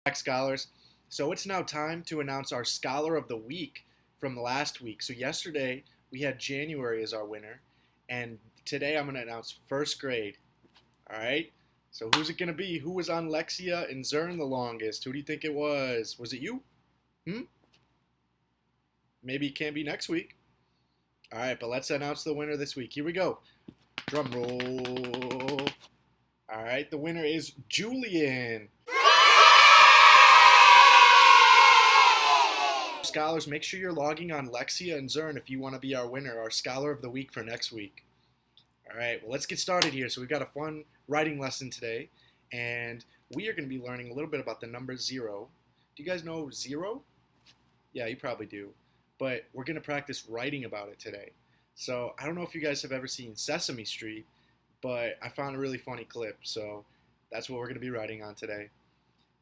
Back, scholars. So it's now time to announce our Scholar of the Week from last week. So yesterday we had January as our winner, and today I'm going to announce first grade. All right. So who's it going to be? Who was on Lexia and Zern the longest? Who do you think it was? Was it you? Hmm? Maybe it can't be next week. All right, but let's announce the winner this week. Here we go. Drum roll. All right, the winner is Julian. Scholars, make sure you're logging on Lexia and Zern if you want to be our winner, our Scholar of the Week for next week. All right, well, let's get started here. So we've got a fun writing lesson today, and we are going to be learning a little bit about the number 0. Do you guys know 0? Yeah, you probably do. But we're going to practice writing about it today. So I don't know if you guys have ever seen Sesame Street, but I found a really funny clip, so that's what we're going to be writing on today.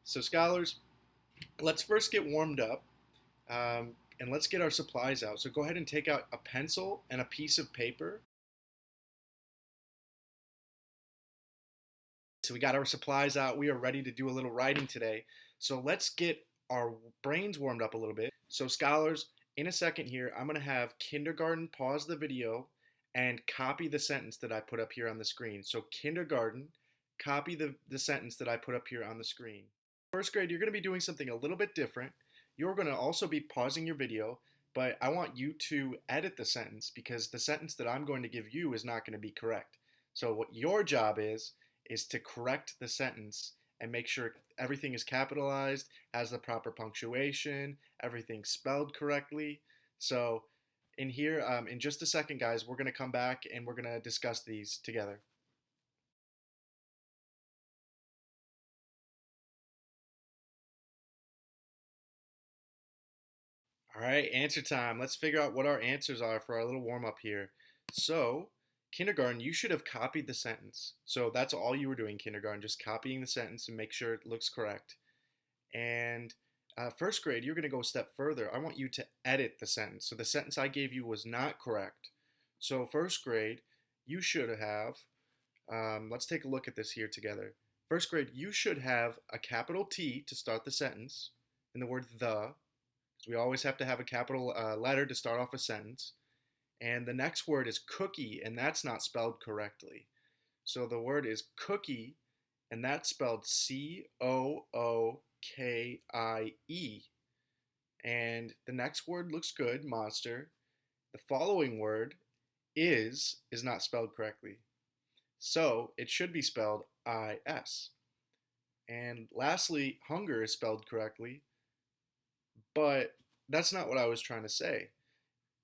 So scholars, let's first get warmed up, and let's get our supplies out. So go ahead and take out a pencil and a piece of paper. So we got our supplies out. We are ready to do a little writing today. So let's get our brains warmed up a little bit. So scholars, in a second here, I'm going to have kindergarten pause the video and copy the sentence that I put up here on the screen. So kindergarten, copy the sentence that I put up here on the screen. First grade, you're going to be doing something a little bit different. You're going to also be pausing your video, but I want you to edit the sentence because the sentence that I'm going to give you is not going to be correct. So what your job is to correct the sentence and make sure everything is capitalized, has the proper punctuation, everything's spelled correctly. So in here, in just a second, guys, we're going to come back and we're going to discuss these together. All right, answer time. Let's figure out what our answers are for our little warm-up here. So, kindergarten, you should have copied the sentence. So that's all you were doing, kindergarten, just copying the sentence and make sure it looks correct. And first grade, you're going to go a step further. I want you to edit the sentence. So the sentence I gave you was not correct. So first grade, you should have, let's take a look at this here together. First grade, you should have a capital T to start the sentence in the word the. We always have to have a capital letter to start off a sentence. And the next word is cookie, and that's not spelled correctly. So the word is cookie, and that's spelled C-O-O-K-I-E. And the next word looks good, monster. The following word is not spelled correctly. So it should be spelled I-S. And lastly, hunger is spelled correctly. But that's not what I was trying to say.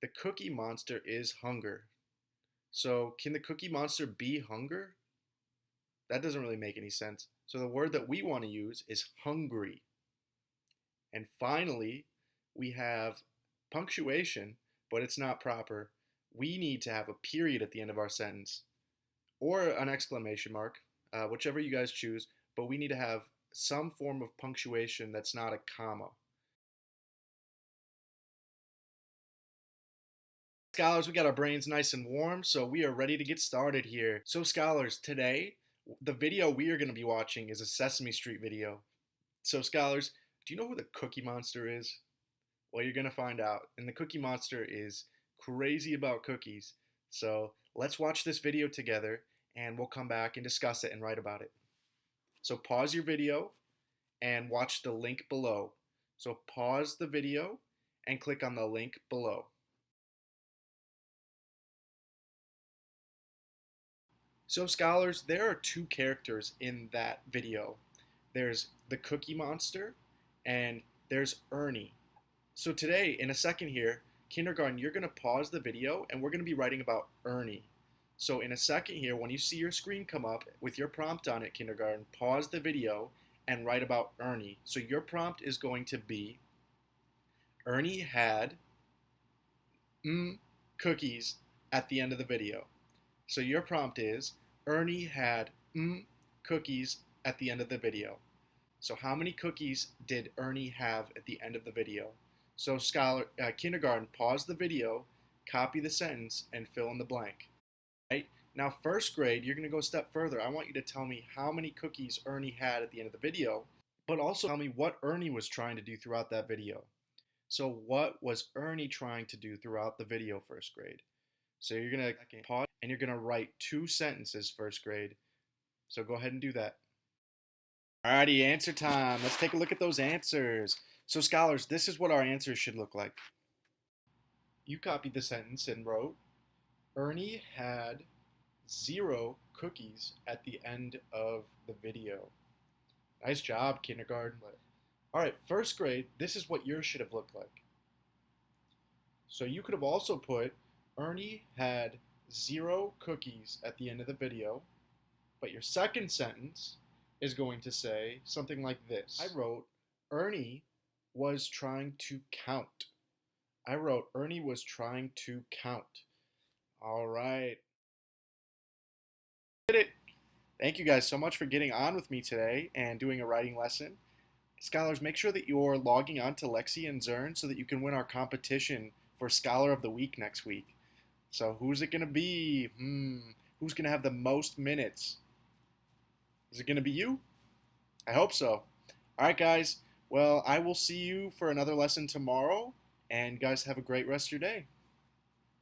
The Cookie Monster is hunger. So can the Cookie Monster be hunger? That doesn't really make any sense. So the word that we want to use is hungry. And finally, we have punctuation, but it's not proper. We need to have a period at the end of our sentence or an exclamation mark, whichever you guys choose, but we need to have some form of punctuation that's not a comma. Scholars, we got our brains nice and warm, so we are ready to get started here. So scholars, today, the video we are going to be watching is a Sesame Street video. So scholars, do you know who the Cookie Monster is? Well, you're going to find out. And the Cookie Monster is crazy about cookies. So let's watch this video together, and we'll come back and discuss it and write about it. So pause your video and watch the link below. So pause the video and click on the link below. So scholars, there are two characters in that video. There's the Cookie Monster and there's Ernie. So today, in a second here, kindergarten, you're going to pause the video and we're going to be writing about Ernie. So in a second here, when you see your screen come up with your prompt on it, kindergarten, pause the video and write about Ernie. So your prompt is going to be, Ernie had cookies at the end of the video. So your prompt is, Ernie had cookies at the end of the video. So how many cookies did Ernie have at the end of the video? So kindergarten, pause the video, copy the sentence, and fill in the blank. Right? Now first grade, you're going to go a step further. I want you to tell me how many cookies Ernie had at the end of the video. but also tell me what Ernie was trying to do throughout that video. So what was Ernie trying to do throughout the video, first grade? So you're going to pause and you're going to write 2 sentences, first grade. So go ahead and do that. Alrighty, answer time. Let's take a look at those answers. So scholars, this is what our answers should look like. You copied the sentence and wrote, Ernie had 0 cookies at the end of the video. Nice job, kindergarten. Alright, first grade, this is what yours should have looked like. So you could have also put, Ernie had 0 cookies at the end of the video, but your second sentence is going to say something like this. I wrote, Ernie was trying to count. I wrote, Ernie was trying to count. All right. Did it. Thank you guys so much for getting on with me today and doing a writing lesson. Scholars, make sure that you're logging on to Lexi and Zern so that you can win our competition for Scholar of the Week next week. So who's it going to be? Who's going to have the most minutes? Is it going to be you? I hope so. All right, guys. Well, I will see you for another lesson tomorrow. And guys, have a great rest of your day.